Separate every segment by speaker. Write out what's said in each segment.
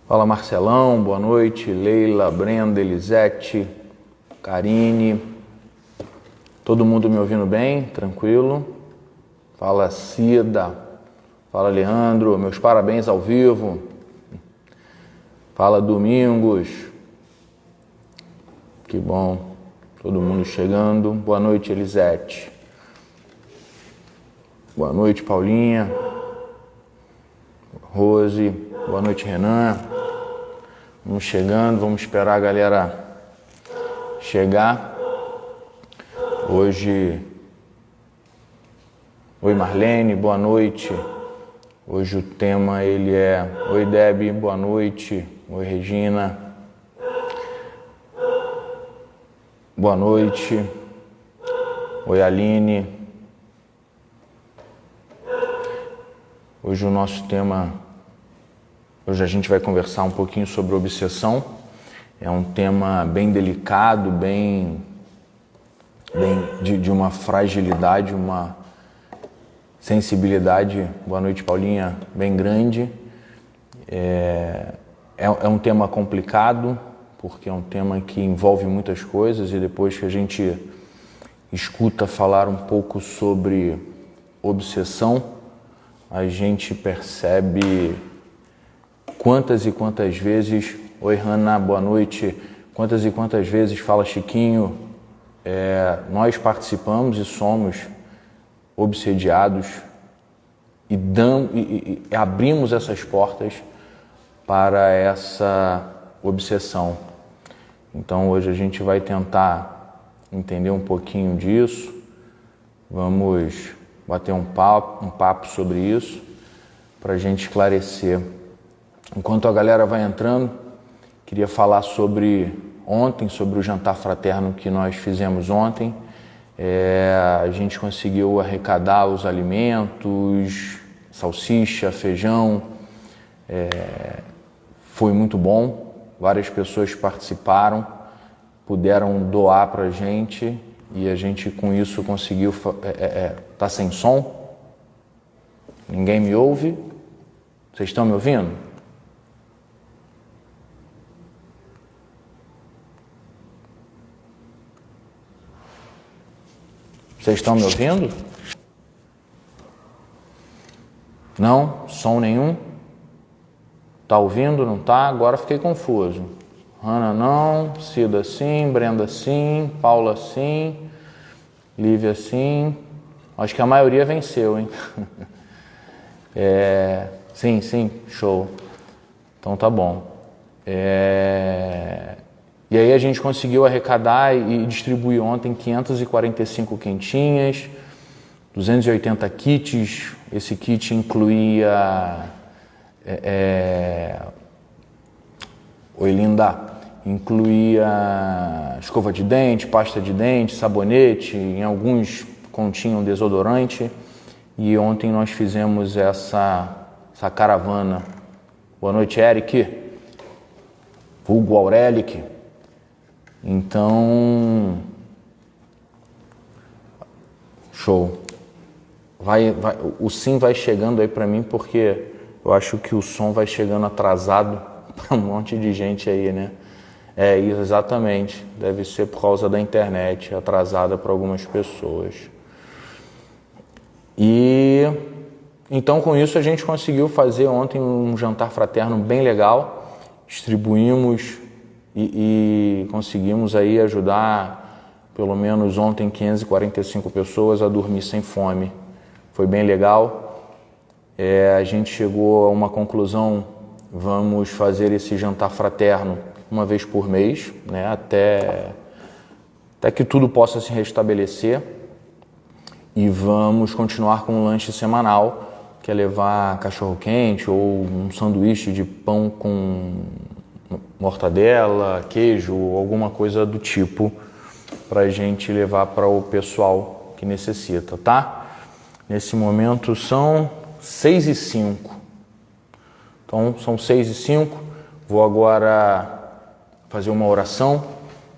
Speaker 1: Fala Marcelão, boa noite, Leila, Brenda, Elisete, Karine, todo mundo me ouvindo bem? Tranquilo? Fala Cida, fala Leandro, meus parabéns ao vivo. Fala Domingos, que bom, todo mundo chegando. Boa noite, Elisete. Boa noite, Paulinha, Rose, boa noite, Renan. Vamos chegando, vamos esperar a galera chegar. Hoje, oi Marlene, boa noite. Hoje o tema ele é, oi Deb, boa noite. Oi Regina, boa noite. Oi Aline. Hoje o nosso tema, hoje a gente vai conversar um pouquinho sobre obsessão. É um tema bem delicado, bem de uma fragilidade, uma sensibilidade, boa noite Paulinha, bem grande. É um tema complicado, porque é um tema que envolve muitas coisas e depois que a gente escuta falar um pouco sobre obsessão, a gente percebe quantas e quantas vezes, oi Hanna, boa noite, quantas e quantas vezes, fala Chiquinho, nós participamos e somos obsediados e abrimos essas portas para essa obsessão. Então hoje a gente vai tentar entender um pouquinho disso, vamos bater um papo sobre isso para a gente esclarecer. Enquanto a galera vai entrando, queria falar sobre o jantar fraterno que nós fizemos ontem. A gente conseguiu arrecadar os alimentos, salsicha, feijão, foi muito bom, várias pessoas participaram, puderam doar para a gente e a gente com isso conseguiu... Tá sem som? Ninguém me ouve? Vocês estão me ouvindo? Vocês estão me ouvindo? Não? Som nenhum? Tá ouvindo? Não tá? Agora fiquei confuso. Ana não, Cida sim, Brenda sim, Paula sim, Lívia sim. Acho que a maioria venceu, hein? Sim, show. Então tá bom. E aí a gente conseguiu arrecadar e distribuir ontem 545 quentinhas, 280 kits. Esse kit incluía... Oi, linda. Incluía escova de dente, pasta de dente, sabonete, em alguns continham desodorante. E ontem nós fizemos essa caravana. Boa noite, Eric. Vulgo Aurelic. Então, show. O sim vai chegando aí para mim porque eu acho que o som vai chegando atrasado para um monte de gente aí, né? Exatamente. Deve ser por causa da internet, atrasada para algumas pessoas. E então com isso a gente conseguiu fazer ontem um jantar fraterno bem legal. Distribuímos e conseguimos aí ajudar pelo menos ontem 545 pessoas a dormir sem fome. Foi bem legal. A gente chegou a uma conclusão, vamos fazer esse jantar fraterno uma vez por mês, né, até que tudo possa se restabelecer. E vamos continuar com um lanche semanal, que é levar cachorro-quente ou um sanduíche de pão com mortadela, queijo, alguma coisa do tipo, para a gente levar para o pessoal que necessita, tá? Nesse momento são 6h05. Então, são 6h05. Vou agora fazer uma oração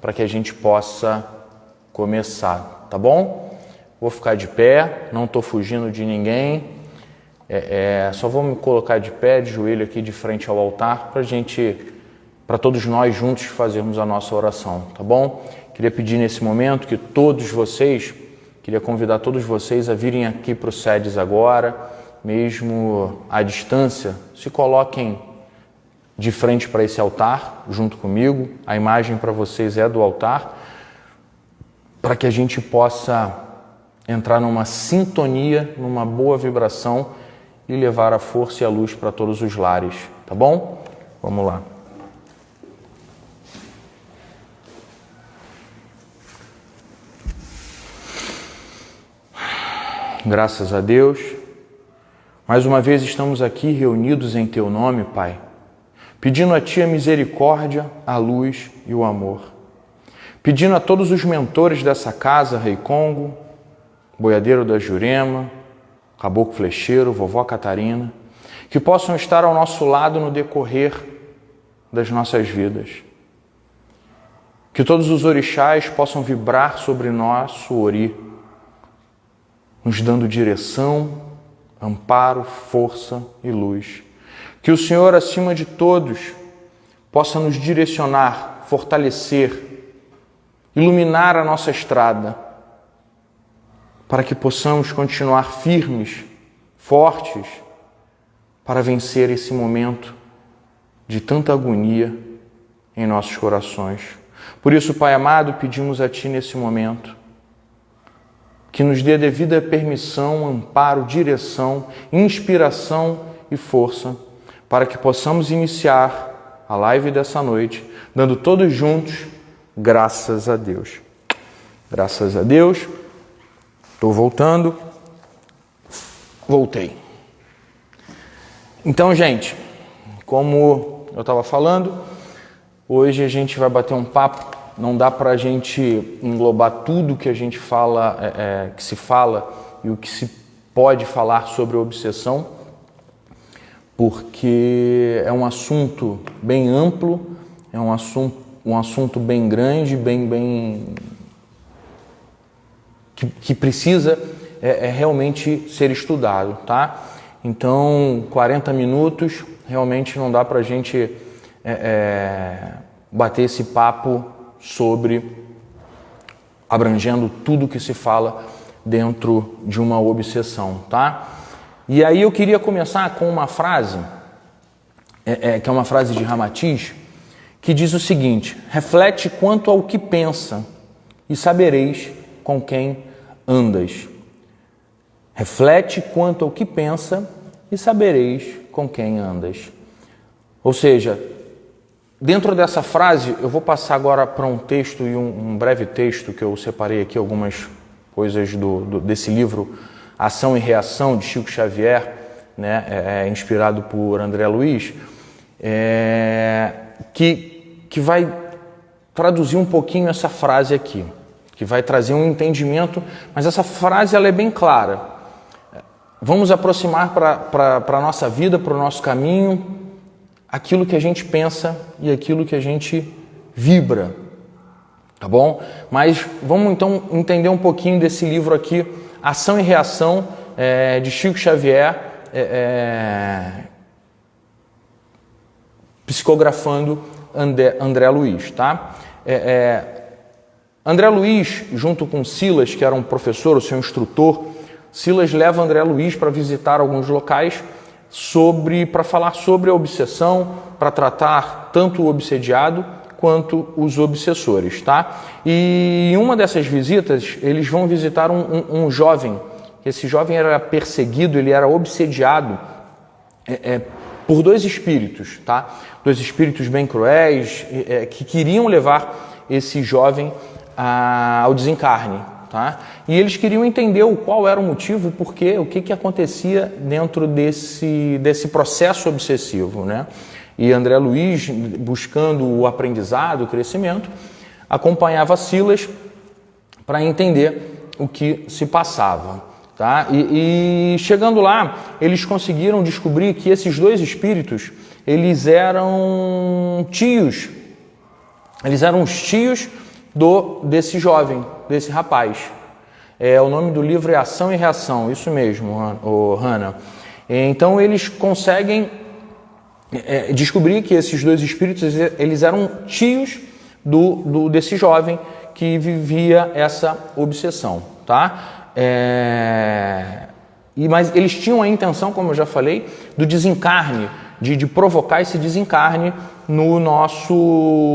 Speaker 1: para que a gente possa começar, tá bom? Vou ficar de pé, não estou fugindo de ninguém. Só vou me colocar de pé, de joelho aqui de frente ao altar para todos nós juntos fazermos a nossa oração, tá bom? Queria pedir nesse momento que queria convidar todos vocês a virem aqui para o SEDES agora, mesmo à distância, se coloquem de frente para esse altar, junto comigo. A imagem para vocês é do altar, para que a gente possa entrar numa sintonia, numa boa vibração e levar a força e a luz para todos os lares, tá bom? Vamos lá. Graças a Deus. Mais uma vez estamos aqui reunidos em Teu nome, Pai, pedindo a Ti a misericórdia, a luz e o amor. Pedindo a todos os mentores dessa casa, Rei Congo, Boiadeiro da Jurema, Caboclo Flecheiro, Vovó Catarina, que possam estar ao nosso lado no decorrer das nossas vidas. Que todos os orixás possam vibrar sobre nosso ori, nos dando direção, amparo, força e luz. Que o Senhor, acima de todos, possa nos direcionar, fortalecer, iluminar a nossa estrada, para que possamos continuar firmes, fortes, para vencer esse momento de tanta agonia em nossos corações. Por isso, Pai amado, pedimos a Ti nesse momento que nos dê a devida permissão, amparo, direção, inspiração e força para que possamos iniciar a live dessa noite, dando todos juntos graças a Deus. Graças a Deus. Estou voltando. Voltei. Então, gente, como eu estava falando, hoje a gente vai bater um papo. Não dá para a gente englobar tudo que a gente fala, que se fala e o que se pode falar sobre obsessão, porque é um assunto bem amplo, é um assunto bem grande, que precisa realmente ser estudado, tá? Então, 40 minutos, realmente não dá para a gente bater esse papo sobre abrangendo tudo que se fala dentro de uma obsessão, tá? E aí eu queria começar com uma frase, que é uma frase de Ramatiz, que diz o seguinte: reflete quanto ao que pensa e sabereis com quem andas. Reflete quanto ao que pensa e sabereis com quem andas. Ou seja, dentro dessa frase, eu vou passar agora para um texto e um breve texto que eu separei aqui, algumas coisas desse livro, Ação e Reação, de Chico Xavier, né, inspirado por André Luiz, que vai traduzir um pouquinho essa frase aqui, que vai trazer um entendimento, mas essa frase ela é bem clara. Vamos aproximar para a nossa vida, para o nosso caminho, aquilo que a gente pensa e aquilo que a gente vibra, tá bom? Mas vamos então entender um pouquinho desse livro aqui, Ação e Reação, de Chico Xavier, psicografando André Luiz, tá? André Luiz, junto com Silas, que era um professor, o seu instrutor, Silas leva André Luiz para visitar alguns locais para falar sobre a obsessão, para tratar tanto o obsediado quanto os obsessores, tá? E em uma dessas visitas, eles vão visitar um jovem. Esse jovem era perseguido, ele era obsediado por dois espíritos, tá? Dois espíritos bem cruéis, que queriam levar esse jovem ao desencarne, tá? E eles queriam entender qual era o motivo, o que acontecia dentro desse processo obsessivo, né? E André Luiz, buscando o aprendizado, o crescimento, acompanhava Silas para entender o que se passava, tá? E chegando lá, eles conseguiram descobrir que esses dois espíritos, eles eram tios. Eles eram os tios desse jovem, desse rapaz. O nome do livro é Ação e Reação, isso mesmo, Hannah. Então eles conseguem descobrir que esses dois espíritos eles eram tios desse jovem que vivia essa obsessão, tá? Mas eles tinham a intenção, como eu já falei, do desencarne, de provocar esse desencarne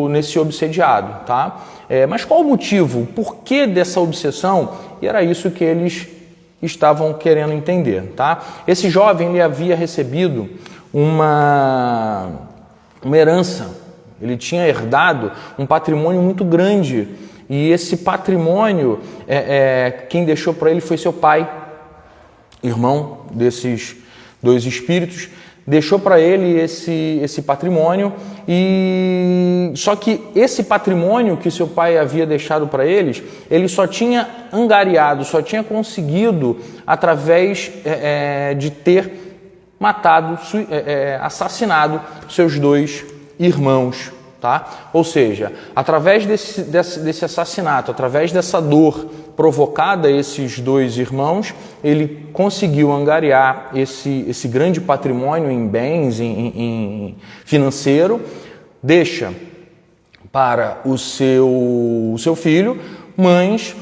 Speaker 1: nesse obsediado, tá? Mas qual o motivo? O porquê dessa obsessão? E era isso que eles estavam querendo entender, tá? Esse jovem ele havia recebido uma herança, ele tinha herdado um patrimônio muito grande, e esse patrimônio, quem deixou para ele foi seu pai, irmão desses dois espíritos, deixou para ele esse patrimônio, e só que esse patrimônio que seu pai havia deixado para eles, ele só tinha angariado, só tinha conseguido através de ter matado, assassinado seus dois irmãos, tá? Ou seja, através desse assassinato, através dessa dor provocada a esses dois irmãos, ele conseguiu angariar esse grande patrimônio em bens, em financeiro, deixa para o seu filho, mas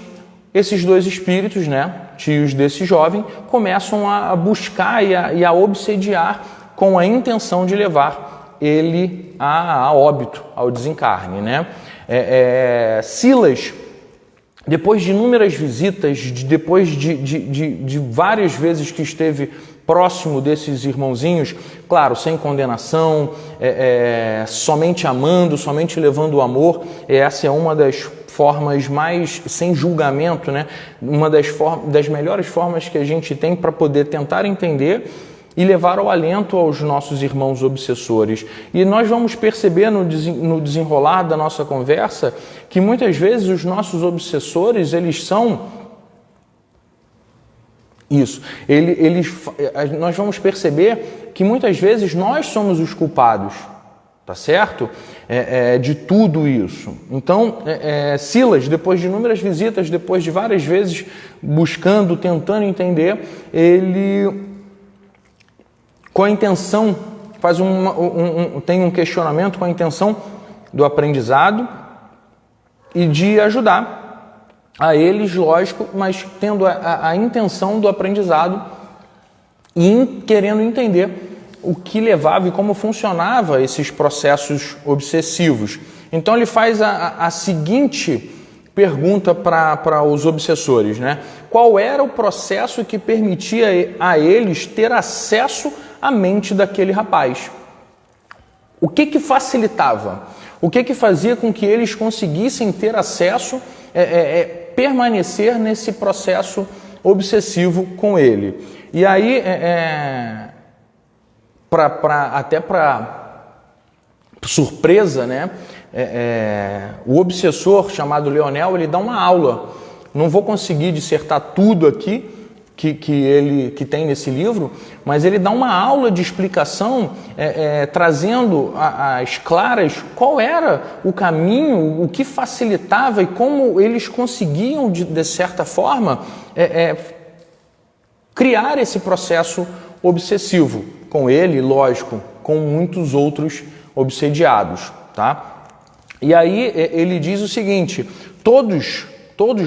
Speaker 1: esses dois espíritos, né, tios desse jovem, começam a buscar e a obsediar com a intenção de levar ele a óbito, ao desencarne, né? Silas, depois de inúmeras visitas, depois de várias vezes que esteve próximo desses irmãozinhos, claro, sem condenação, somente amando, somente levando o amor, essa é uma das formas mais sem julgamento, né? Uma das melhores formas que a gente tem para poder tentar entender e levar ao alento aos nossos irmãos obsessores. E nós vamos perceber no desenrolar da nossa conversa que muitas vezes os nossos obsessores, eles são isso. Nós vamos perceber que muitas vezes nós somos os culpados, tá certo? De tudo isso. Então, Silas, depois de inúmeras visitas, depois de várias vezes buscando, tentando entender, ele, com a intenção, tem um questionamento com a intenção do aprendizado e de ajudar a eles, lógico, mas tendo a intenção do aprendizado e querendo entender o que levava e como funcionava esses processos obsessivos. Então ele faz a seguinte pergunta para os obsessores, né? Qual era o processo que permitia a eles ter acesso à mente daquele rapaz? O que facilitava? O que fazia com que eles conseguissem ter acesso, permanecer nesse processo obsessivo com ele? E aí, até para surpresa, né? O obsessor chamado Leonel, ele dá uma aula. Não vou conseguir dissertar tudo aqui que tem nesse livro, mas ele dá uma aula de explicação, trazendo às claras qual era o caminho, o que facilitava e como eles conseguiam, de certa forma, criar esse processo obsessivo com ele, lógico, com muitos outros obsediados, tá? E aí ele diz o seguinte: todos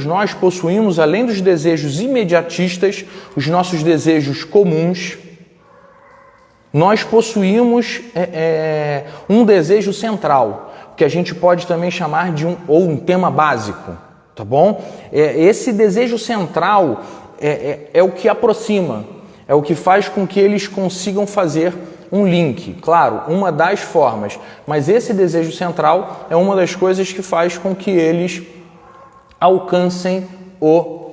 Speaker 1: nós possuímos, além dos desejos imediatistas, os nossos desejos comuns, nós possuímos um desejo central, que a gente pode também chamar de um tema básico, tá bom? Esse desejo central é o que aproxima, é o que faz com que eles consigam fazer um link. Claro, uma das formas, mas esse desejo central é uma das coisas que faz com que eles alcancem o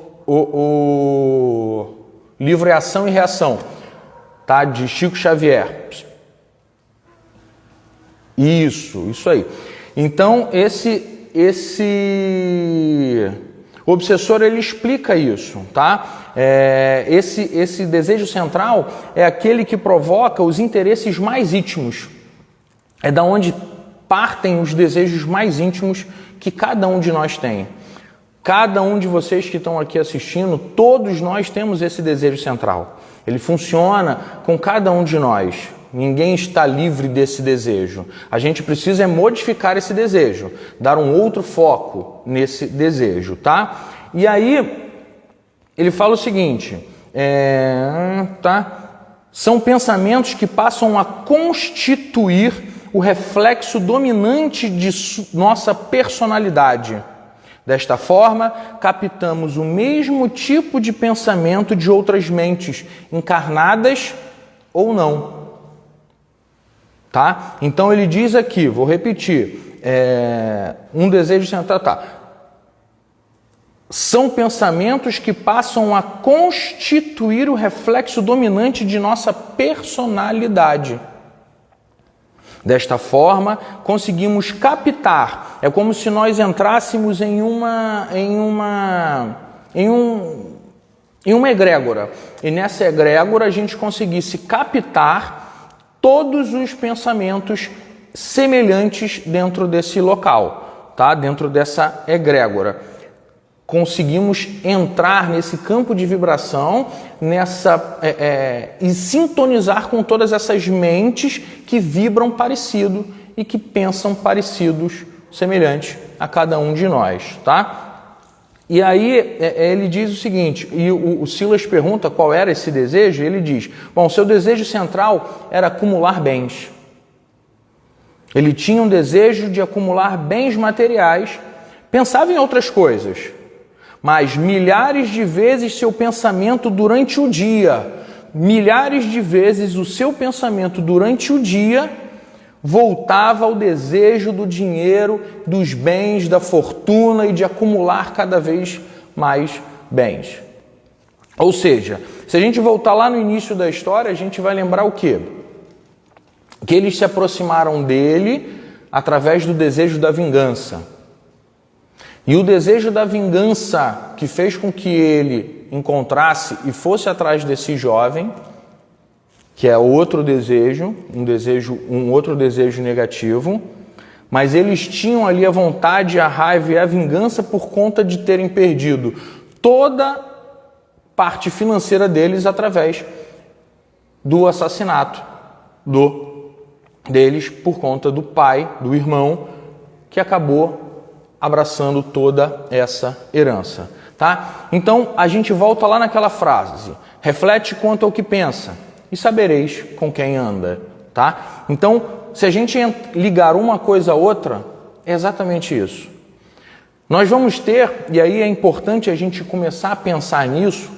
Speaker 1: livro é Ação e Reação, tá? De Chico Xavier. Isso aí. Então, esse obsessor, ele explica isso, tá? Esse desejo central é aquele que provoca os interesses mais íntimos. É da onde partem os desejos mais íntimos que cada um de nós tem. Cada um de vocês que estão aqui assistindo, todos nós temos esse desejo central. Ele funciona com cada um de nós. Ninguém está livre desse desejo. A gente precisa modificar esse desejo, dar um outro foco nesse desejo, tá? E aí, ele fala o seguinte, são pensamentos que passam a constituir o reflexo dominante de nossa personalidade. Desta forma, captamos o mesmo tipo de pensamento de outras mentes, encarnadas ou não. Tá? Então ele diz aqui, vou repetir, um desejo central, são pensamentos que passam a constituir o reflexo dominante de nossa personalidade. Desta forma, conseguimos captar, é como se nós entrássemos em uma egrégora, e nessa egrégora a gente conseguisse captar todos os pensamentos semelhantes dentro desse local, tá? Dentro dessa egrégora. Conseguimos entrar nesse campo de vibração e sintonizar com todas essas mentes que vibram parecido e que pensam parecidos, semelhantes a cada um de nós, tá? E aí ele diz o seguinte, e o Silas pergunta qual era esse desejo, e ele diz, bom, seu desejo central era acumular bens. Ele tinha um desejo de acumular bens materiais, pensava em outras coisas, mas milhares de vezes seu pensamento durante o dia, milhares de vezes o seu pensamento durante o dia voltava ao desejo do dinheiro, dos bens, da fortuna e de acumular cada vez mais bens. Ou seja, se a gente voltar lá no início da história, a gente vai lembrar o quê? Que eles se aproximaram dele através do desejo da vingança. E o desejo da vingança que fez com que ele encontrasse e fosse atrás desse jovem, que é outro desejo, um outro desejo negativo, mas eles tinham ali a vontade, a raiva e a vingança por conta de terem perdido toda parte financeira deles através do assassinato deles por conta do pai, do irmão, que acabou abraçando toda essa herança, tá? Então, a gente volta lá naquela frase, reflete quanto ao que pensa e sabereis com quem anda, tá? Então, se a gente ligar uma coisa a outra, é exatamente isso. Nós vamos ter, e aí é importante a gente começar a pensar nisso,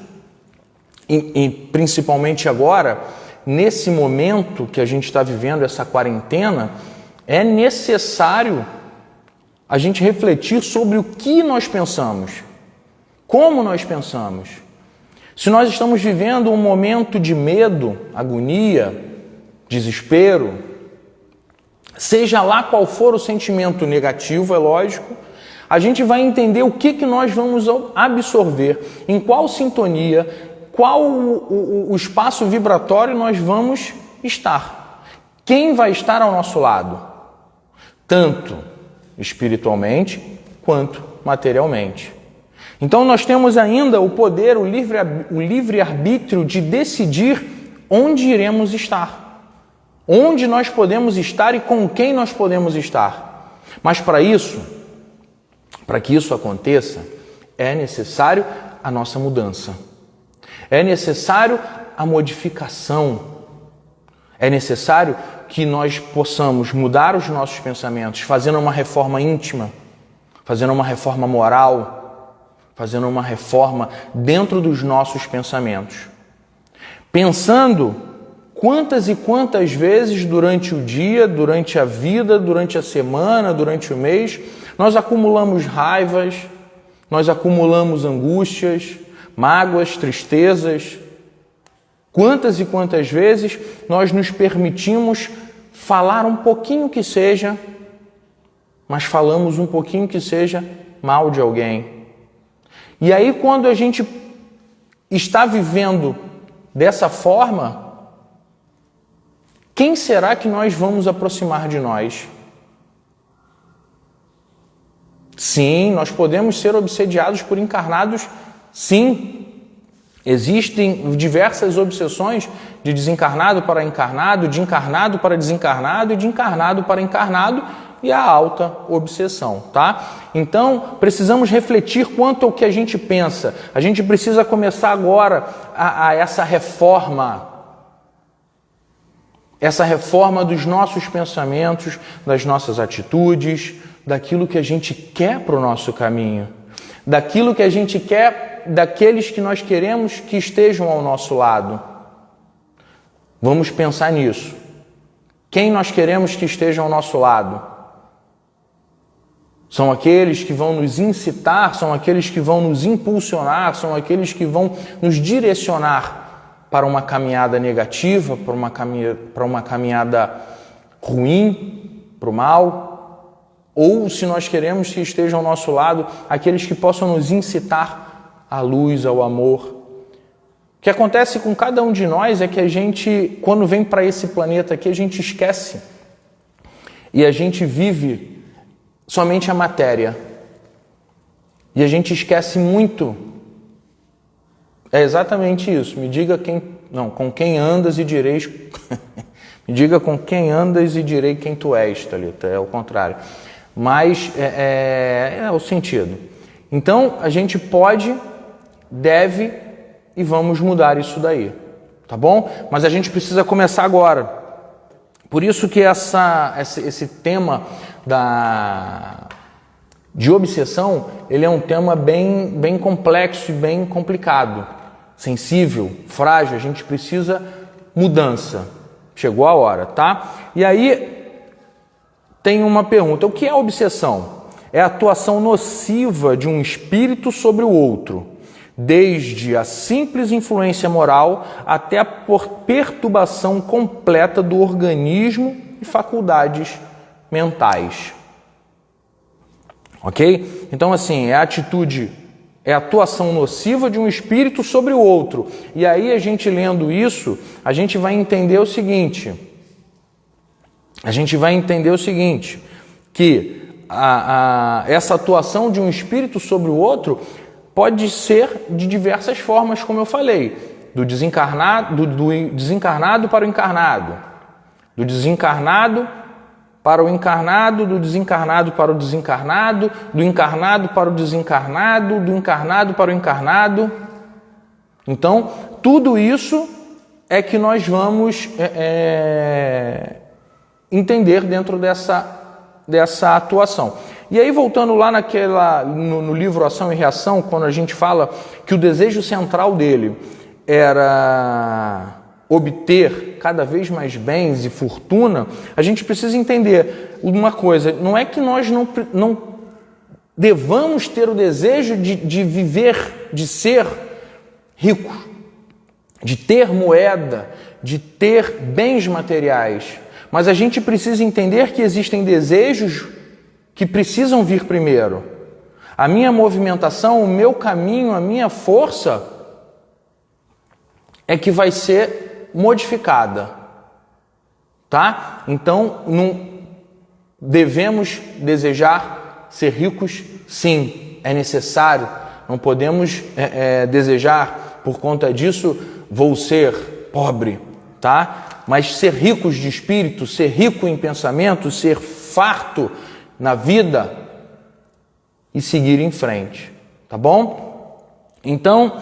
Speaker 1: e principalmente agora, nesse momento que a gente está vivendo, essa quarentena, é necessário a gente refletir sobre o que nós pensamos, como nós pensamos. Se nós estamos vivendo um momento de medo, agonia, desespero, seja lá qual for o sentimento negativo, é lógico, a gente vai entender o que nós vamos absorver, em qual sintonia, qual o espaço vibratório nós vamos estar. Quem vai estar ao nosso lado? Tanto espiritualmente quanto materialmente. Então nós temos ainda o poder, o livre-arbítrio de decidir onde iremos estar, onde nós podemos estar e com quem nós podemos estar. Mas para que isso aconteça, é necessário a nossa mudança, é necessário a modificação, é necessário que nós possamos mudar os nossos pensamentos, fazendo uma reforma íntima, fazendo uma reforma moral, fazendo uma reforma dentro dos nossos pensamentos. Pensando quantas e quantas vezes durante o dia, durante a vida, durante a semana, durante o mês, nós acumulamos raivas, nós acumulamos angústias, mágoas, tristezas. Quantas e quantas vezes nós nos permitimos falar um pouquinho que seja, mas falamos um pouquinho que seja mal de alguém. E aí, quando a gente está vivendo dessa forma, quem será que nós vamos aproximar de nós? Sim, nós podemos ser obsediados por encarnados, sim. Existem diversas obsessões de desencarnado para encarnado, de encarnado para desencarnado e de encarnado para encarnado, e a alta obsessão, tá? Então, precisamos refletir quanto ao que a gente pensa. A gente precisa começar agora a essa reforma dos nossos pensamentos, das nossas atitudes, daquilo que a gente quer para o nosso caminho, daquilo que a gente quer, daqueles que nós queremos que estejam ao nosso lado. Vamos pensar nisso. Quem nós queremos que esteja ao nosso lado? São aqueles que vão nos incitar, são aqueles que vão nos impulsionar, são aqueles que vão nos direcionar para uma caminhada negativa, para uma caminhada ruim, para o mal, ou se nós queremos que estejam ao nosso lado, aqueles que possam nos incitar à luz, ao amor. O que acontece com cada um de nós é que a gente, quando vem para esse planeta aqui, a gente esquece e a gente vive somente a matéria. E a gente esquece muito. É exatamente isso. Me diga com quem andas e direis. Me diga com quem andas e direi quem tu és, Thalita. É o contrário. Mas é o sentido. Então, a gente pode, deve e vamos mudar isso daí. Tá bom? Mas a gente precisa começar agora. Por isso que esse tema de obsessão, ele é um tema bem complexo e bem complicado, sensível, frágil. A gente precisa mudança. Chegou a hora, tá? E aí tem uma pergunta: o que é obsessão? É a atuação nociva de um espírito sobre o outro, desde a simples influência moral até a perturbação completa do organismo e faculdades mentais. Ok? Então, assim, é a atuação nociva de um espírito sobre o outro. E aí, a gente lendo isso, a gente vai entender o seguinte. Que essa atuação de um espírito sobre o outro pode ser de diversas formas, como eu falei. Do desencarnado para o encarnado. Do desencarnado para o encarnado, do desencarnado para o desencarnado, do encarnado para o desencarnado, do encarnado para o encarnado. Então, tudo isso é que nós vamos entender dentro dessa atuação. E aí, voltando lá no livro Ação e Reação, quando a gente fala que o desejo central dele era obter cada vez mais bens e fortuna, a gente precisa entender uma coisa: não é que nós não devamos ter o desejo de viver, de ser rico, de ter moeda, de ter bens materiais, mas a gente precisa entender que existem desejos que precisam vir primeiro. A minha movimentação, o meu caminho, a minha força é que vai ser modificada, tá? Então, não devemos desejar ser ricos? Sim, é necessário. Não podemos desejar, por conta disso, vou ser pobre, tá? Mas ser ricos de espírito, ser rico em pensamento, ser farto na vida e seguir em frente, tá bom? Então,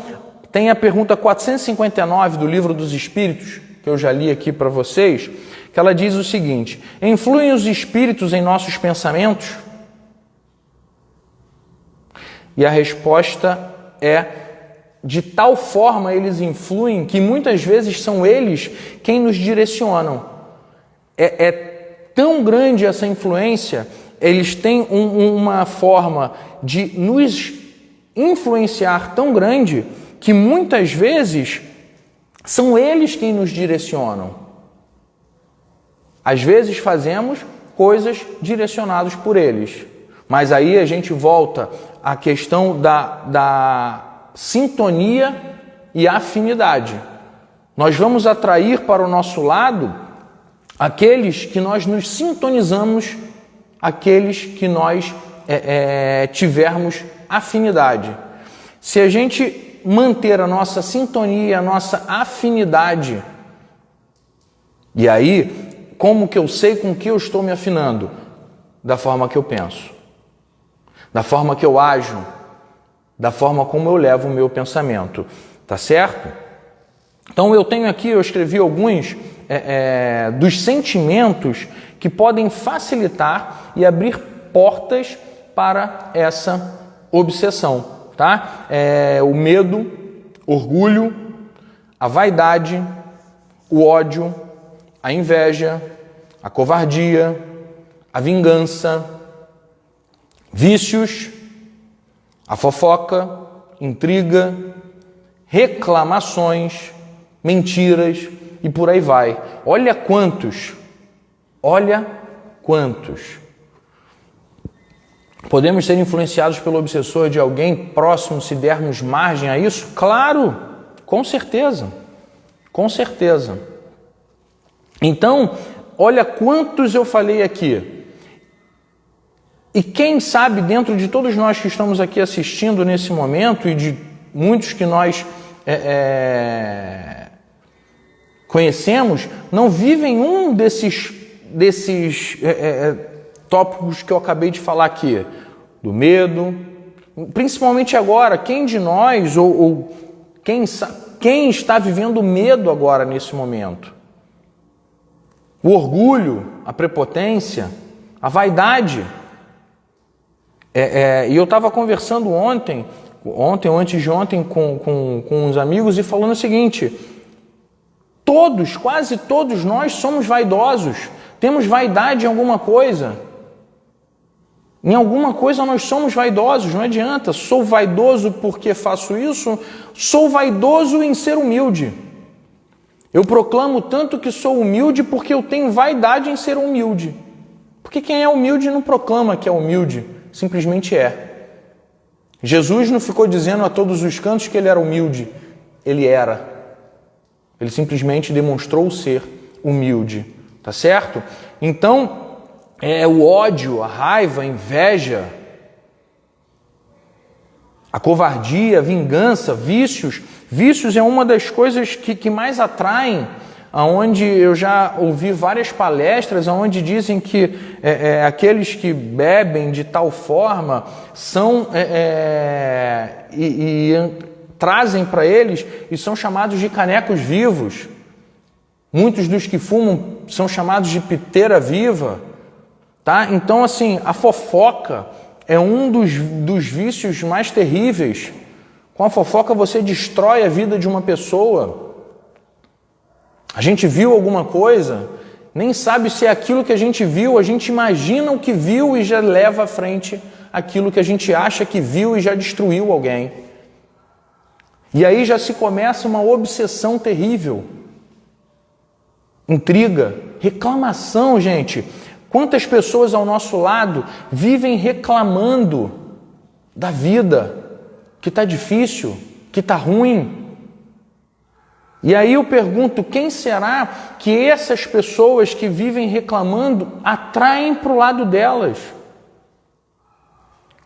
Speaker 1: tem a pergunta 459 do Livro dos Espíritos, que eu já li aqui para vocês, que ela diz o seguinte: influem os espíritos em nossos pensamentos? E a resposta é: de tal forma eles influem que muitas vezes são eles quem nos direcionam. É tão grande essa influência, eles têm uma forma de nos influenciar tão grande que muitas vezes são eles quem nos direcionam. Às vezes fazemos coisas direcionadas por eles, mas aí a gente volta à questão da sintonia e afinidade. Nós vamos atrair para o nosso lado aqueles que nós nos sintonizamos, aqueles que nós tivermos afinidade. Se a gente manter a nossa sintonia, a nossa afinidade, e aí, como que eu sei com que eu estou me afinando? Da forma que eu penso, da forma que eu ajo, da forma como eu levo o meu pensamento, tá certo? Então eu tenho aqui, eu escrevi alguns dos sentimentos que podem facilitar e abrir portas para essa obsessão, tá? O medo, orgulho, a vaidade, o ódio, a inveja, a covardia, a vingança, vícios, a fofoca, intriga, reclamações, mentiras e por aí vai. Olha quantos. Podemos ser influenciados pelo obsessor de alguém próximo se dermos margem a isso? Claro, com certeza. Então, olha quantos eu falei aqui. E quem sabe, dentro de todos nós que estamos aqui assistindo nesse momento e de muitos que nós conhecemos, não vivem um desses tópicos que eu acabei de falar aqui, do medo, principalmente agora, quem de nós ou quem está vivendo medo agora nesse momento? O orgulho, a prepotência, a vaidade. E eu estava conversando ontem ou antes de ontem com uns amigos e falando o seguinte: quase todos nós somos vaidosos, temos vaidade em alguma coisa. Em alguma coisa nós somos vaidosos, não adianta. Sou vaidoso porque faço isso, sou vaidoso em ser humilde. Eu proclamo tanto que sou humilde porque eu tenho vaidade em ser humilde. Porque quem é humilde não proclama que é humilde, simplesmente é. Jesus não ficou dizendo a todos os cantos que ele era humilde, ele era. Ele simplesmente demonstrou ser humilde, tá certo? Então, o ódio, a raiva, a inveja, a covardia, a vingança, vícios. Vícios é uma das coisas que mais atraem, aonde eu já ouvi várias palestras onde dizem que aqueles que bebem de tal forma são trazem para eles e são chamados de canecos vivos. Muitos dos que fumam são chamados de piteira viva, tá? Então, assim, a fofoca é um dos vícios mais terríveis. Com a fofoca você destrói a vida de uma pessoa. A gente viu alguma coisa, nem sabe se é aquilo que a gente viu, a gente imagina o que viu e já leva à frente aquilo que a gente acha que viu e já destruiu alguém. E aí já se começa uma obsessão terrível. Intriga, reclamação, gente. Quantas pessoas ao nosso lado vivem reclamando da vida, que está difícil, que está ruim. E aí eu pergunto, quem será que essas pessoas que vivem reclamando atraem para o lado delas?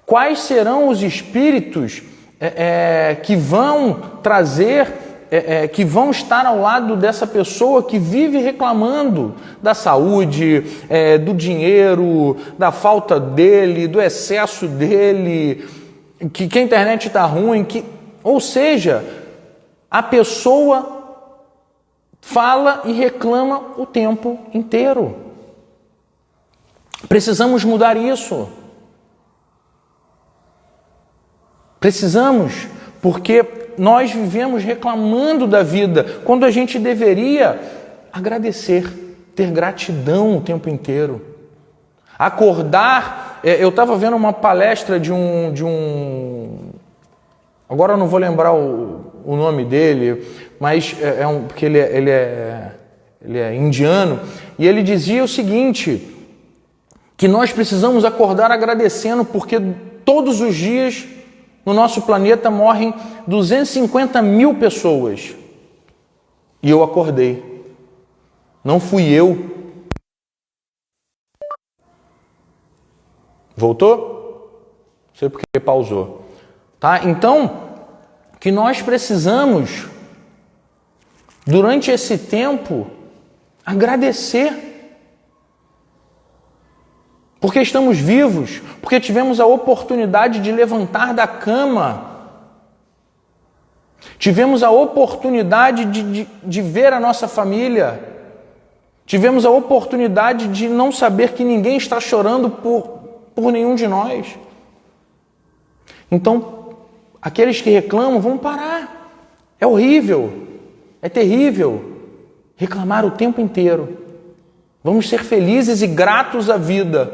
Speaker 1: Quais serão os espíritos que vão trazer, que vão estar ao lado dessa pessoa que vive reclamando da saúde, do dinheiro, da falta dele, do excesso dele, que a internet está ruim, ou seja, a pessoa fala e reclama o tempo inteiro. Precisamos mudar isso. Precisamos, porque nós vivemos reclamando da vida, quando a gente deveria agradecer, ter gratidão o tempo inteiro. Acordar, eu estava vendo uma palestra de um agora eu não vou lembrar o nome dele, mas porque ele é indiano, e ele dizia o seguinte, que nós precisamos acordar agradecendo, porque todos os dias no nosso planeta morrem 250 mil pessoas. E eu acordei. Não fui eu. Voltou? Não sei porque pausou. Tá? Então, que nós precisamos, durante esse tempo, agradecer. Porque estamos vivos, porque tivemos a oportunidade de levantar da cama. Tivemos a oportunidade de ver a nossa família. Tivemos a oportunidade de não saber que ninguém está chorando por nenhum de nós. Então, aqueles que reclamam, vão parar. É horrível, é terrível reclamar o tempo inteiro. Vamos ser felizes e gratos à vida,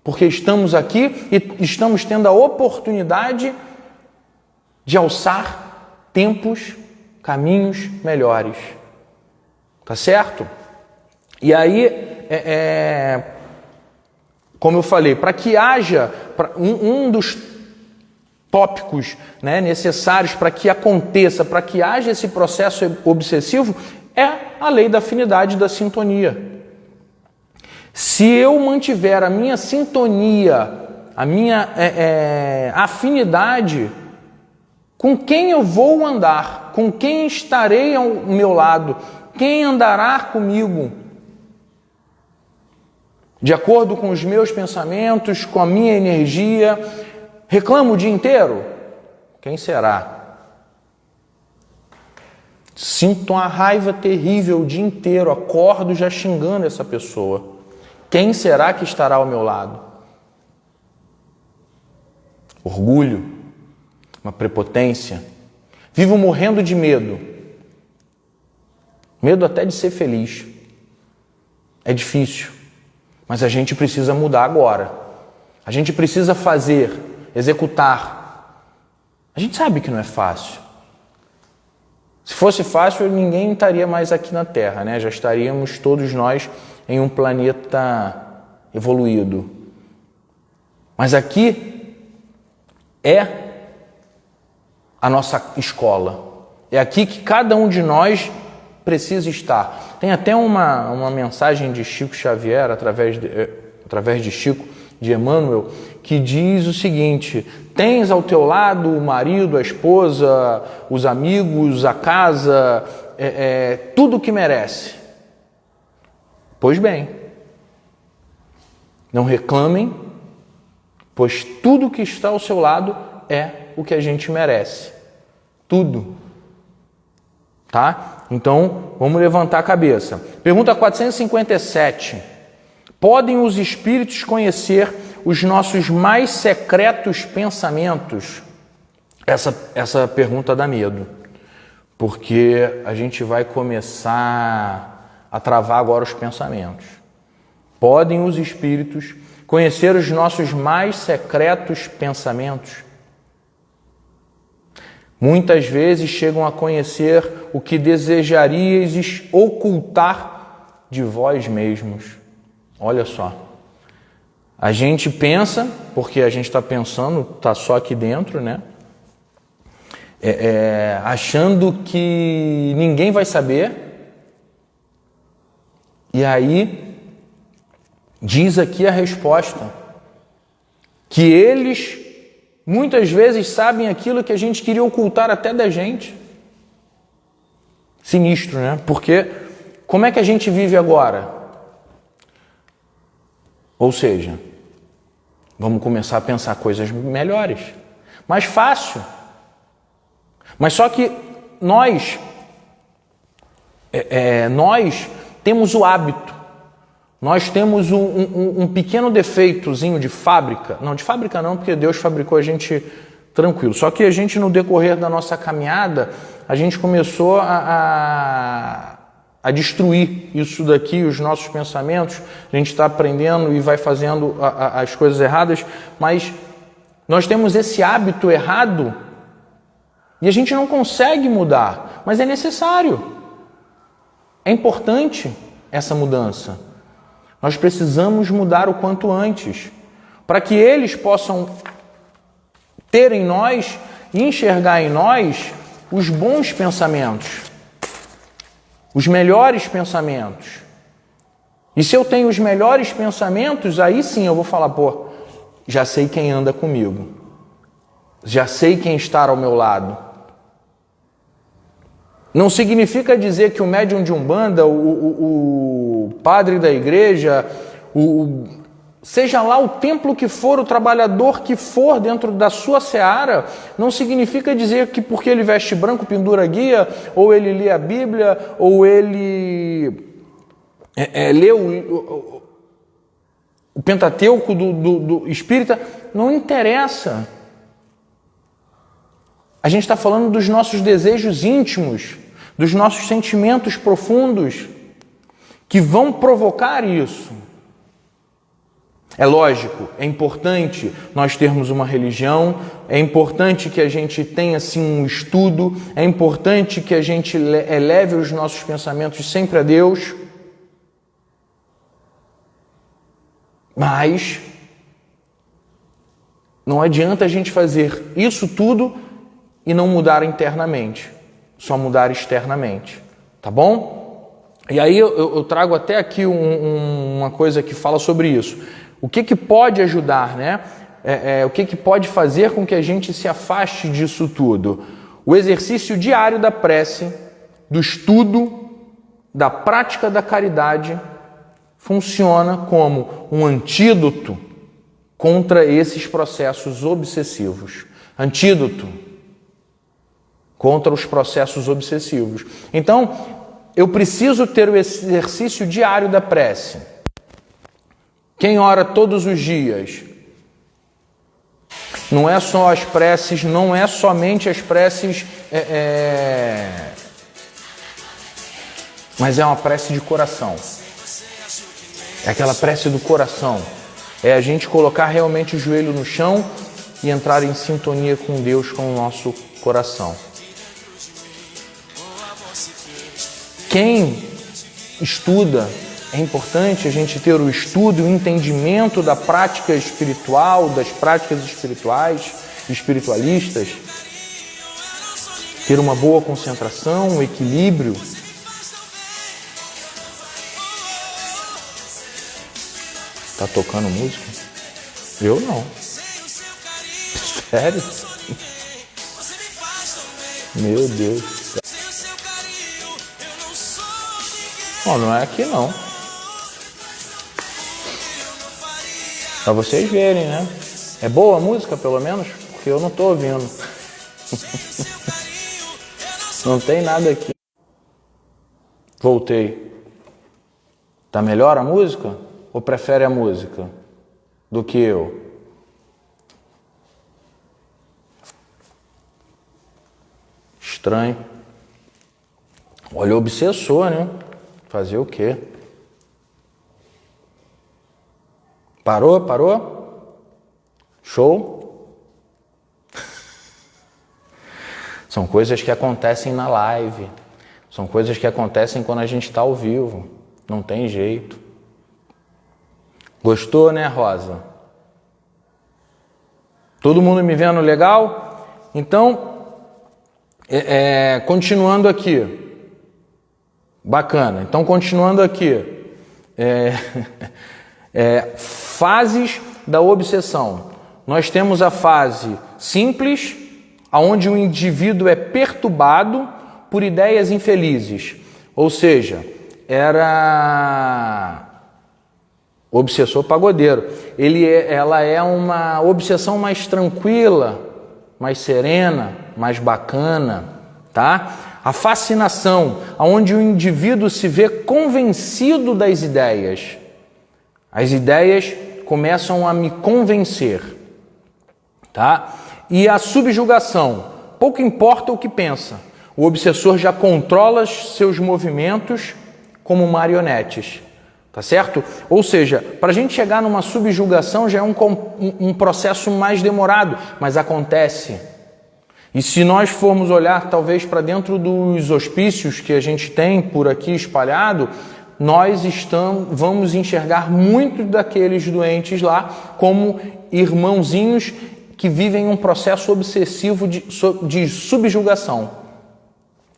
Speaker 1: porque estamos aqui e estamos tendo a oportunidade de alçar tempos, caminhos melhores. Tá certo? E aí, como eu falei, para que haja um dos tópicos, né, necessários para que aconteça, para que haja esse processo obsessivo, é a lei da afinidade e da sintonia. Se eu mantiver a minha sintonia, a minha afinidade, com quem eu vou andar, com quem estarei ao meu lado, quem andará comigo, de acordo com os meus pensamentos, com a minha energia, reclamo o dia inteiro? Quem será? Sinto uma raiva terrível o dia inteiro, acordo já xingando essa pessoa. Quem será que estará ao meu lado? Orgulho, uma prepotência. Vivo morrendo de medo. Medo até de ser feliz. É difícil, mas a gente precisa mudar agora. A gente precisa fazer, executar. A gente sabe que não é fácil. Se fosse fácil, ninguém estaria mais aqui na Terra, né? Já estaríamos todos nós em um planeta evoluído. Mas aqui é a nossa escola. É aqui que cada um de nós precisa estar. Tem até uma mensagem de Chico Xavier, através de Chico, de Emmanuel, que diz o seguinte: tens ao teu lado o marido, a esposa, os amigos, a casa, tudo o que merece. Pois bem, não reclamem, pois tudo que está ao seu lado é o que a gente merece. Tudo. Tá? Então, vamos levantar a cabeça. Pergunta 457. Podem os espíritos conhecer os nossos mais secretos pensamentos? Essa pergunta dá medo, porque a gente vai começar a travar agora os pensamentos. Podem os espíritos conhecer os nossos mais secretos pensamentos? Muitas vezes chegam a conhecer o que desejarias ocultar de vós mesmos. Olha só. A gente pensa, porque a gente está pensando, está só aqui dentro, né? Achando que ninguém vai saber. E aí, diz aqui a resposta, que eles muitas vezes sabem aquilo que a gente queria ocultar até da gente. Sinistro, né? Porque como é que a gente vive agora? Ou seja, vamos começar a pensar coisas melhores, mais fácil. Mas só que nós temos o hábito, nós temos um pequeno defeitozinho de fábrica. Não, de fábrica não, porque Deus fabricou a gente tranquilo. Só que a gente, no decorrer da nossa caminhada, a gente começou a destruir isso daqui, os nossos pensamentos. A gente está aprendendo e vai fazendo as coisas erradas, mas nós temos esse hábito errado e a gente não consegue mudar, mas é necessário. É importante essa mudança. Nós precisamos mudar o quanto antes, para que eles possam ter em nós e enxergar em nós os bons pensamentos, os melhores pensamentos. E se eu tenho os melhores pensamentos, aí sim eu vou falar, já sei quem anda comigo, já sei quem está ao meu lado. Não significa dizer que o médium de Umbanda, o padre da igreja, seja lá o templo que for, o trabalhador que for dentro da sua seara, não significa dizer que porque ele veste branco, pendura guia, ou ele lê a Bíblia, ou ele lê o Pentateuco do Espírita, não interessa. A gente está falando dos nossos desejos íntimos, dos nossos sentimentos profundos, que vão provocar isso. É lógico, é importante nós termos uma religião, é importante que a gente tenha assim um estudo, é importante que a gente eleve os nossos pensamentos sempre a Deus, mas não adianta a gente fazer isso tudo e não mudar internamente, só mudar externamente, tá bom? E aí eu trago até aqui uma coisa que fala sobre isso. O que pode ajudar, né? O que pode fazer com que a gente se afaste disso tudo? O exercício diário da prece, do estudo, da prática da caridade, funciona como um antídoto contra esses processos obsessivos. Antídoto contra os processos obsessivos. Então, eu preciso ter o exercício diário da prece. Quem ora todos os dias, não é só as preces, não é somente as preces, mas é uma prece de coração. É aquela prece do coração. É a gente colocar realmente o joelho no chão e entrar em sintonia com Deus, com o nosso coração. Quem estuda, é importante a gente ter o estudo e o entendimento da prática espiritual, das práticas espirituais, espiritualistas, ter uma boa concentração, um equilíbrio. Tá tocando música? Eu não. Sério? Meu Deus. Bom, não é aqui não. Pra vocês verem, né? É boa a música, pelo menos? Porque eu não tô ouvindo. Não tem nada aqui. Voltei. Tá melhor a música? Ou prefere a música do que eu? Estranho. Olha o obsessor, né? Fazer o quê? Parou? Show? São coisas que acontecem na live. São coisas que acontecem quando a gente está ao vivo. Não tem jeito. Gostou, né, Rosa? Todo mundo me vendo legal? Então, continuando aqui. Bacana. Então, continuando aqui. Fases da obsessão. Nós temos a fase simples, onde o indivíduo é perturbado por ideias infelizes. Ou seja, era obsessor pagodeiro. Ela é uma obsessão mais tranquila, mais serena, mais bacana, tá? A fascinação, onde o indivíduo se vê convencido das ideias. As ideias começam a me convencer, tá? E a subjugação, pouco importa o que pensa. O obsessor já controla seus movimentos como marionetes, tá certo? Ou seja, para a gente chegar numa subjugação já é um processo mais demorado, mas acontece. E se nós formos olhar talvez para dentro dos hospícios que a gente tem por aqui espalhado, nós vamos enxergar muitos daqueles doentes lá como irmãozinhos que vivem um processo obsessivo de subjugação,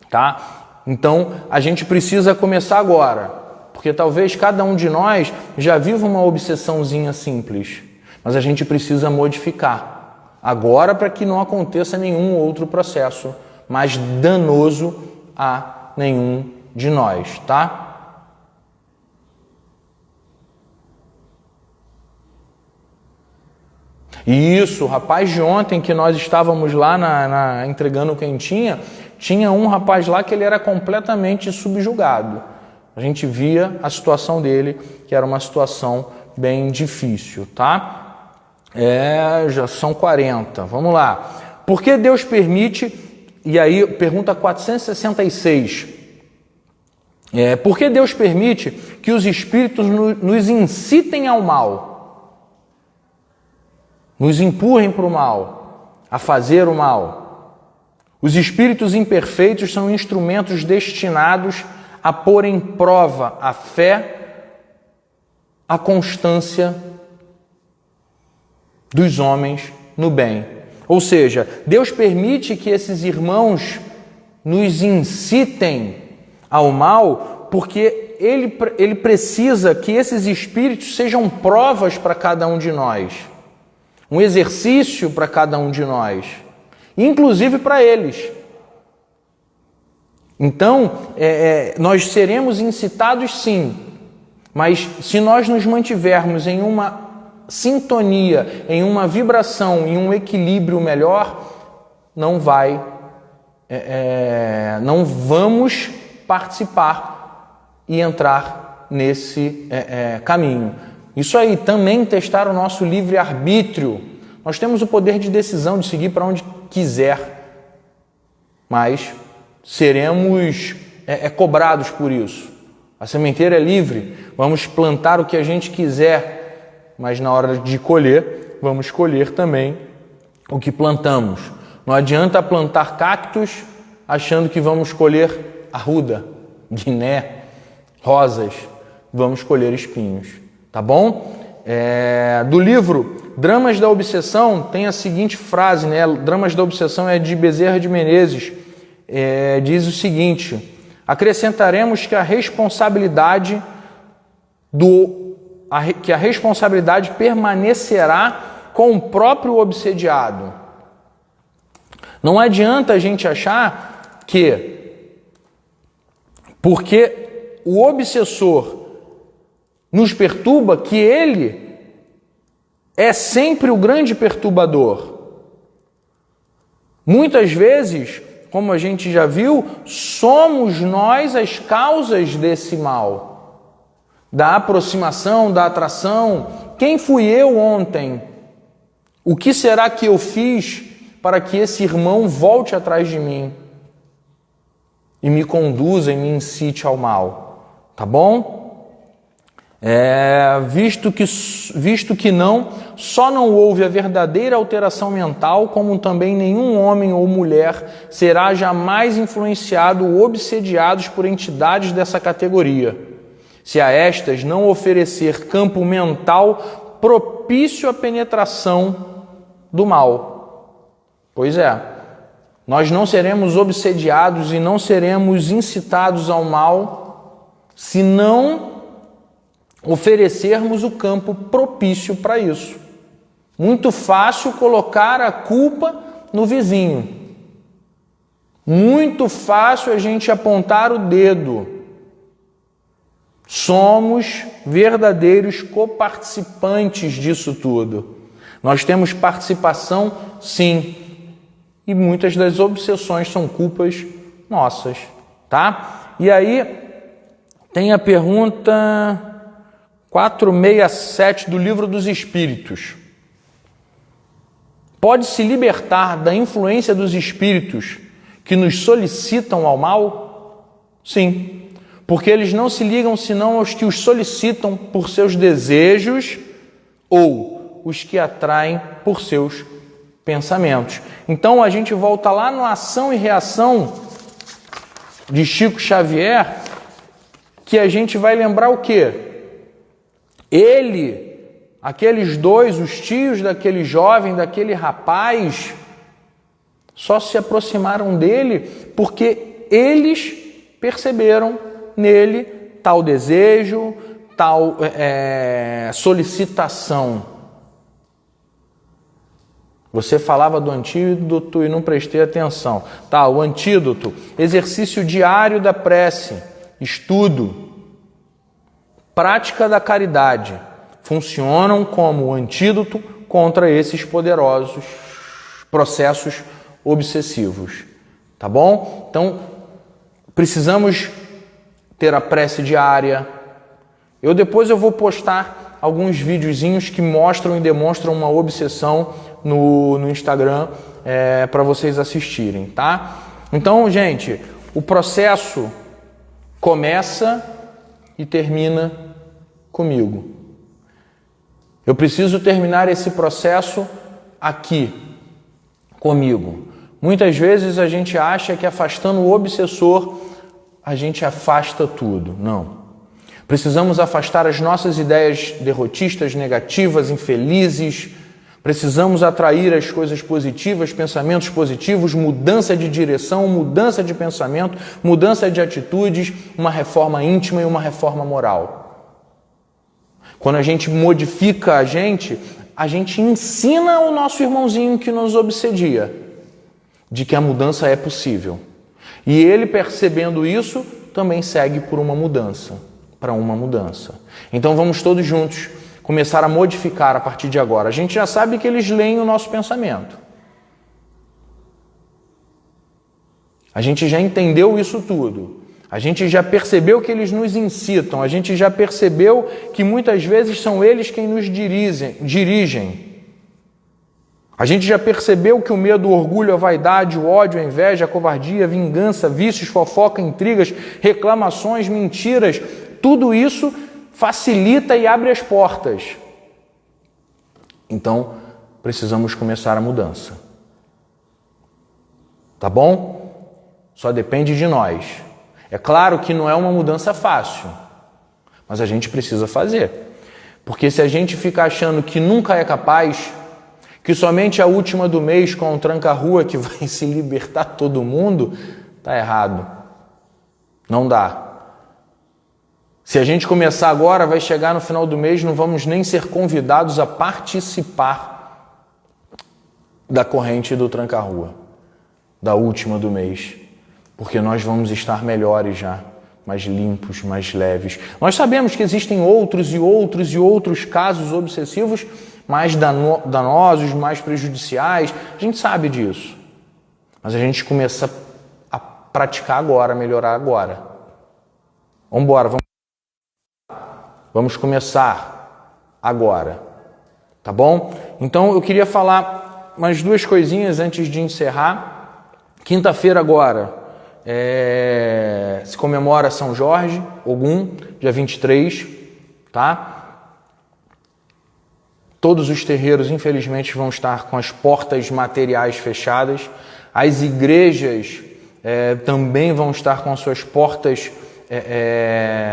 Speaker 1: tá? Então, a gente precisa começar agora, porque talvez cada um de nós já viva uma obsessãozinha simples, Mas a gente precisa modificar agora para que não aconteça nenhum outro processo mais danoso a nenhum de nós, tá? E isso, o rapaz de ontem que nós estávamos lá entregando quentinha, tinha um rapaz lá que ele era completamente subjugado. A gente via a situação dele, que era uma situação bem difícil, tá? Já são 40, vamos lá. Por que Deus permite, e aí pergunta 466, por que Deus permite que os espíritos nos incitem ao mal, nos empurrem para o mal, a fazer o mal? Os espíritos imperfeitos são instrumentos destinados a pôr em prova a fé, a constância dos homens no bem. Ou seja, Deus permite que esses irmãos nos incitem ao mal porque Ele precisa que esses espíritos sejam provas para cada um de nós, um exercício para cada um de nós, inclusive para eles. Então, nós seremos incitados sim, mas se nós nos mantivermos em uma sintonia, em uma vibração, em um equilíbrio melhor, não vamos participar e entrar nesse caminho. Isso aí, também testar o nosso livre-arbítrio. Nós temos o poder de decisão de seguir para onde quiser, mas seremos cobrados por isso. A sementeira é livre, vamos plantar o que a gente quiser, mas na hora de colher, vamos colher também o que plantamos. Não adianta plantar cactos achando que vamos colher arruda, guiné, rosas, vamos colher espinhos, tá bom? Do livro Dramas da Obsessão tem a seguinte frase, né? Dramas da Obsessão é de Bezerra de Menezes, diz o seguinte: acrescentaremos que a responsabilidade permanecerá com o próprio obsediado. Não adianta a gente achar que, porque o obsessor nos perturba, que ele é sempre o grande perturbador. Muitas vezes, como a gente já viu, somos nós as causas desse mal, da aproximação, da atração. Quem fui eu ontem? O que será que eu fiz para que esse irmão volte atrás de mim e me conduza e me incite ao mal? Tá bom? Visto que só não houve a verdadeira alteração mental, como também nenhum homem ou mulher será jamais influenciado ou obsediados por entidades dessa categoria, se a estas não oferecer campo mental propício à penetração do mal. Pois é, nós não seremos obsediados e não seremos incitados ao mal se não oferecermos o campo propício para isso. Muito fácil colocar a culpa no vizinho. Muito fácil a gente apontar o dedo. Somos verdadeiros coparticipantes disso tudo. Nós temos participação, sim. E muitas das obsessões são culpas nossas, tá? E aí tem a pergunta 467 do Livro dos Espíritos. Pode-se libertar da influência dos espíritos que nos solicitam ao mal? Sim, porque eles não se ligam senão aos que os solicitam por seus desejos ou os que atraem por seus pensamentos. Então a gente volta lá no Ação e Reação de Chico Xavier, que a gente vai lembrar o quê? Aqueles dois, os tios daquele jovem, daquele rapaz, só se aproximaram dele porque eles perceberam nele tal desejo, tal solicitação. Você falava do antídoto e não prestei atenção. Tá, o antídoto, exercício diário da prece, estudo, prática da caridade, funcionam como antídoto contra esses poderosos processos obsessivos. Tá bom? Então, precisamos ter a prece diária. Depois eu vou postar alguns videozinhos que mostram e demonstram uma obsessão no Instagram para vocês assistirem, tá? Então, gente, o processo começa e termina comigo. Eu preciso terminar esse processo aqui, comigo. Muitas vezes a gente acha que afastando o obsessor, a gente afasta tudo. Não. Precisamos afastar as nossas ideias derrotistas, negativas, infelizes. Precisamos atrair as coisas positivas, pensamentos positivos, mudança de direção, mudança de pensamento, mudança de atitudes, uma reforma íntima e uma reforma moral. Quando a gente modifica a gente ensina o nosso irmãozinho que nos obsedia de que a mudança é possível. E ele, percebendo isso, também segue por uma mudança, para uma mudança. Então vamos todos juntos começar a modificar a partir de agora. A gente já sabe que eles leem o nosso pensamento. A gente já entendeu isso tudo. A gente já percebeu que eles nos incitam. A gente já percebeu que muitas vezes são eles quem nos dirigem. A gente já percebeu que o medo, o orgulho, a vaidade, o ódio, a inveja, a covardia, a vingança, vícios, fofoca, intrigas, reclamações, mentiras, tudo isso facilita e abre as portas. Então, precisamos começar a mudança. Tá bom? Só depende de nós. É claro que não é uma mudança fácil, mas a gente precisa fazer. Porque se a gente ficar achando que nunca é capaz, que somente a última do mês com o tranca-rua que vai se libertar todo mundo, tá errado. Não dá. Se a gente começar agora, vai chegar no final do mês, não vamos nem ser convidados a participar da corrente do tranca-rua, da última do mês, porque nós vamos estar melhores já, mais limpos, mais leves. Nós sabemos que existem outros casos obsessivos mais danosos, mais prejudiciais, a gente sabe disso, mas a gente começa a praticar agora, a melhorar agora. Vamos embora, vamos começar agora, tá bom? Então eu queria falar mais duas coisinhas antes de encerrar. Quinta-feira agora se comemora São Jorge, Ogum, dia 23, tá? Todos os terreiros, infelizmente, vão estar com as portas materiais fechadas. As igrejas também vão estar com suas portas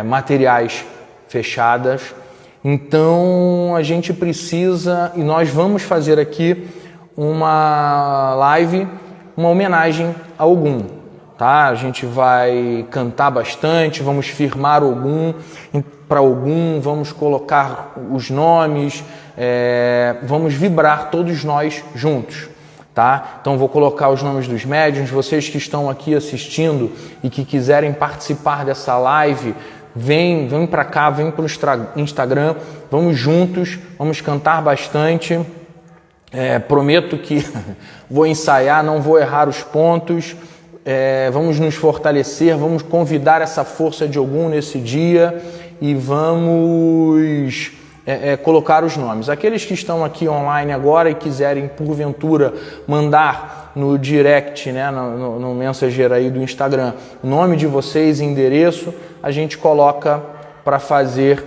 Speaker 1: materiais fechadas. Então a gente precisa, e nós vamos fazer aqui uma live, uma homenagem a Ogum, tá? A gente vai cantar bastante, vamos firmar Ogum, para Ogum, vamos colocar os nomes, vamos vibrar todos nós juntos, tá? Então vou colocar os nomes dos médiuns. Vocês que estão aqui assistindo e que quiserem participar dessa live, vem para cá, vem para o Instagram, vamos juntos, vamos cantar bastante. Prometo que vou ensaiar, não vou errar os pontos. Vamos nos fortalecer, vamos convidar essa força de Ogum nesse dia e vamos colocar os nomes. Aqueles que estão aqui online agora e quiserem, porventura, mandar no direct, né, no Messenger aí do Instagram, o nome de vocês e endereço, a gente coloca para fazer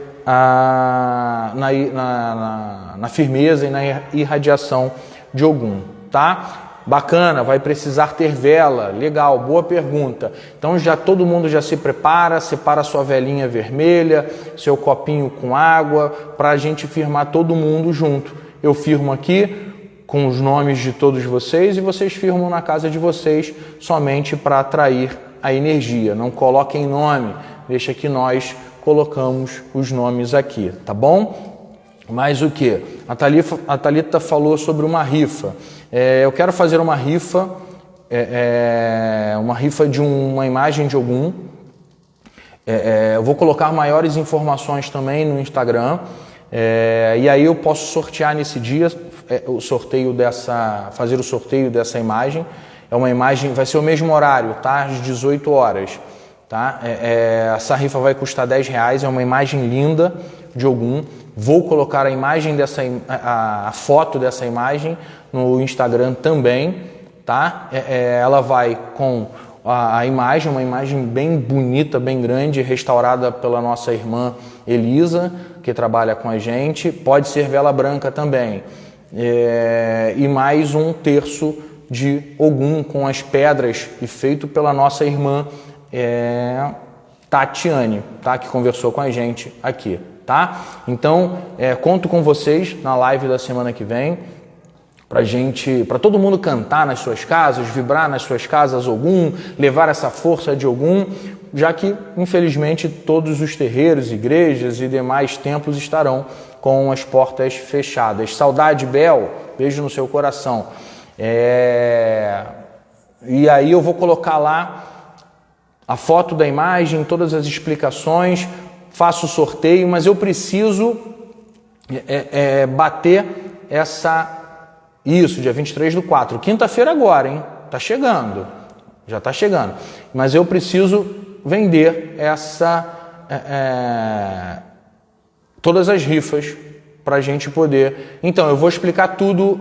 Speaker 1: na firmeza e na irradiação de Ogum, tá? Bacana, vai precisar ter vela, legal, boa pergunta. Então todo mundo já se prepara, separa a sua velinha vermelha, seu copinho com água, para a gente firmar todo mundo junto. Eu firmo aqui com os nomes de todos vocês e vocês firmam na casa de vocês, somente para atrair a energia. Não coloquem nome, deixa que nós colocamos os nomes aqui, tá bom? Mas o que? A Thalita falou sobre uma rifa. Eu quero fazer uma rifa, de uma imagem de Ogum. Eu vou colocar maiores informações também no Instagram, e aí eu posso sortear nesse dia fazer o sorteio dessa imagem. É uma imagem, vai ser o mesmo horário, tá? Às 18 horas. Tá? Essa rifa vai custar R$10, é uma imagem linda de Ogum. Vou colocar a foto dessa imagem no Instagram também, tá? Ela vai com a imagem, uma imagem bem bonita, bem grande, restaurada pela nossa irmã Elisa, que trabalha com a gente. Pode ser vela branca também. E mais um terço de Ogum com as pedras, e feito pela nossa irmã Tatiane, tá? Que conversou com a gente aqui, tá? Então, conto com vocês na live da semana que vem, para todo mundo cantar nas suas casas, vibrar nas suas casas Ogum, levar essa força de Ogum, já que, infelizmente, todos os terreiros, igrejas e demais templos estarão com as portas fechadas. Saudade, Bel, beijo no seu coração. E aí eu vou colocar lá a foto da imagem, todas as explicações, faço o sorteio, mas eu preciso bater isso, dia 23/4, quinta-feira agora, hein? Tá chegando, já tá chegando. Mas eu preciso vender todas as rifas para a gente poder. Então, eu vou explicar tudo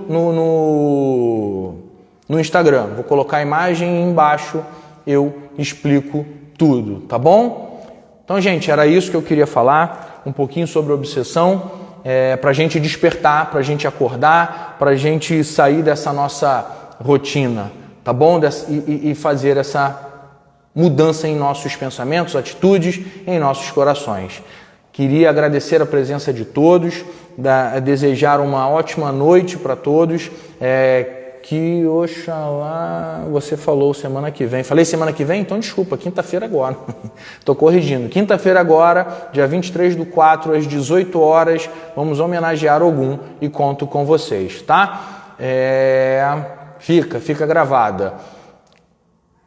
Speaker 1: no Instagram. Vou colocar a imagem embaixo, eu explico tudo, tá bom? Então, gente, era isso que eu queria falar, um pouquinho sobre obsessão, para a gente despertar, para a gente acordar, para a gente sair dessa nossa rotina, tá bom? E fazer essa mudança em nossos pensamentos, atitudes, em nossos corações. Queria agradecer a presença de todos, desejar uma ótima noite para todos, que Oxalá você falou semana que vem. Falei semana que vem? Então desculpa, quinta-feira agora. Estou corrigindo. Quinta-feira agora, dia 23/4, às 18 horas, vamos homenagear Ogum e conto com vocês, tá? Fica gravada.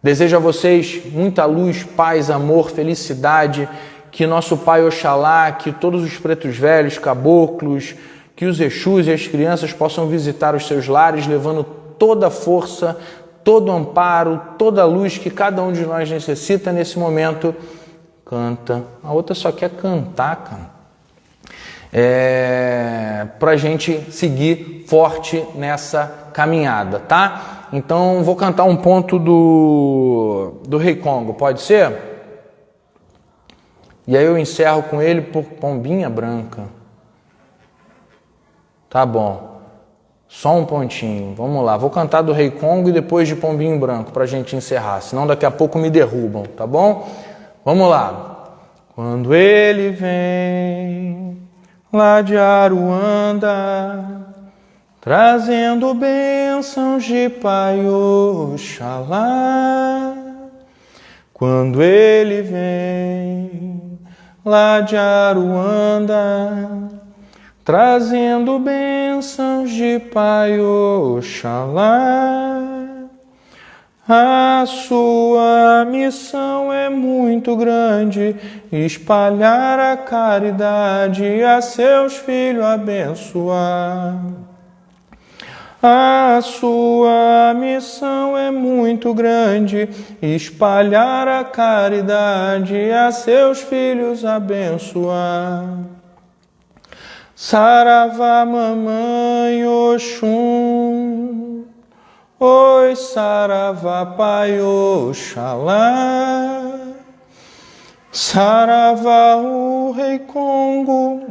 Speaker 1: Desejo a vocês muita luz, paz, amor, felicidade, que nosso Pai Oxalá, que todos os pretos velhos, caboclos, que os Exus e as crianças possam visitar os seus lares, levando toda a força, todo o amparo, toda a luz que cada um de nós necessita nesse momento. Canta. A outra só quer cantar, cara. Para a gente seguir forte nessa caminhada, tá? Então, vou cantar um ponto do Rei Congo, pode ser? E aí eu encerro com ele por Pombinha Branca. Tá bom. Só um pontinho. Vamos lá. Vou cantar do Rei Congo e depois de Pombinho Branco pra gente encerrar. Senão daqui a pouco me derrubam, tá bom? Vamos lá. Quando ele vem lá de Aruanda, trazendo bênçãos de Pai Oxalá. Quando ele vem lá de Aruanda, trazendo bênçãos de Pai Oxalá. A sua missão é muito grande, espalhar a caridade, a seus filhos abençoar. A sua missão é muito grande, espalhar a caridade, a seus filhos abençoar. Saravá, mamãe Oxum, oi Saravá, Pai Oxalá. Saravá, o Rei Congo,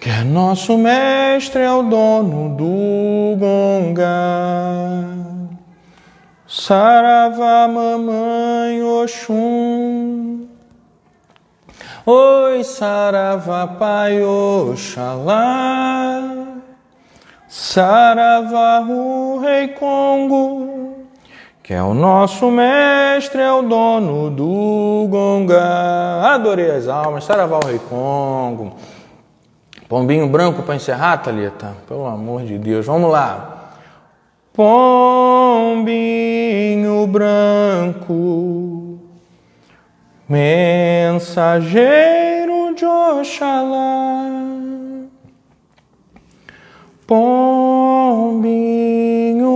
Speaker 1: que é nosso mestre, é o dono do Gongá. Saravá, mamãe Oxum, oi Saravá, Pai Oxalá. Saravá, o Rei Congo, que é o nosso mestre, é o dono do Gongá. Adorei as almas. Saravá, o Rei Congo. Pombinho Branco para encerrar, Thalita? Pelo amor de Deus. Vamos lá. pombinho branco, mensageiro de Oxalá. Pombinho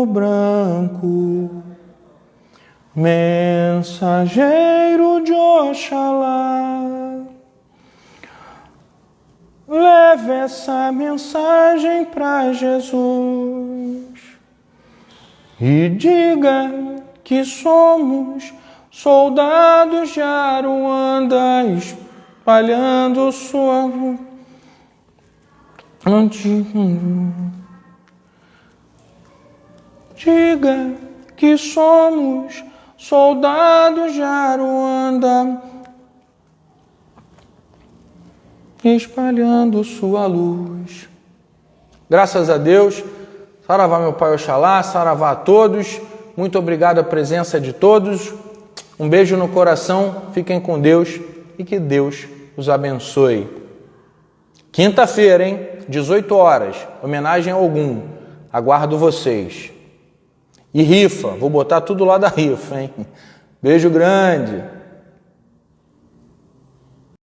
Speaker 1: branco, mensageiro de Oxalá, leve essa mensagem para Jesus e diga que somos soldados de Aruanda, espalhando sua diga que somos soldados de Aruanda, espalhando sua luz. Graças a Deus. Saravá, meu Pai Oxalá, saravá a todos. Muito obrigado a presença de todos. Um beijo no coração, fiquem com Deus e que Deus os abençoe. Quinta-feira, hein? 18 horas, homenagem a Ogum. Aguardo vocês. E rifa, vou botar tudo lá da rifa, hein? Beijo grande.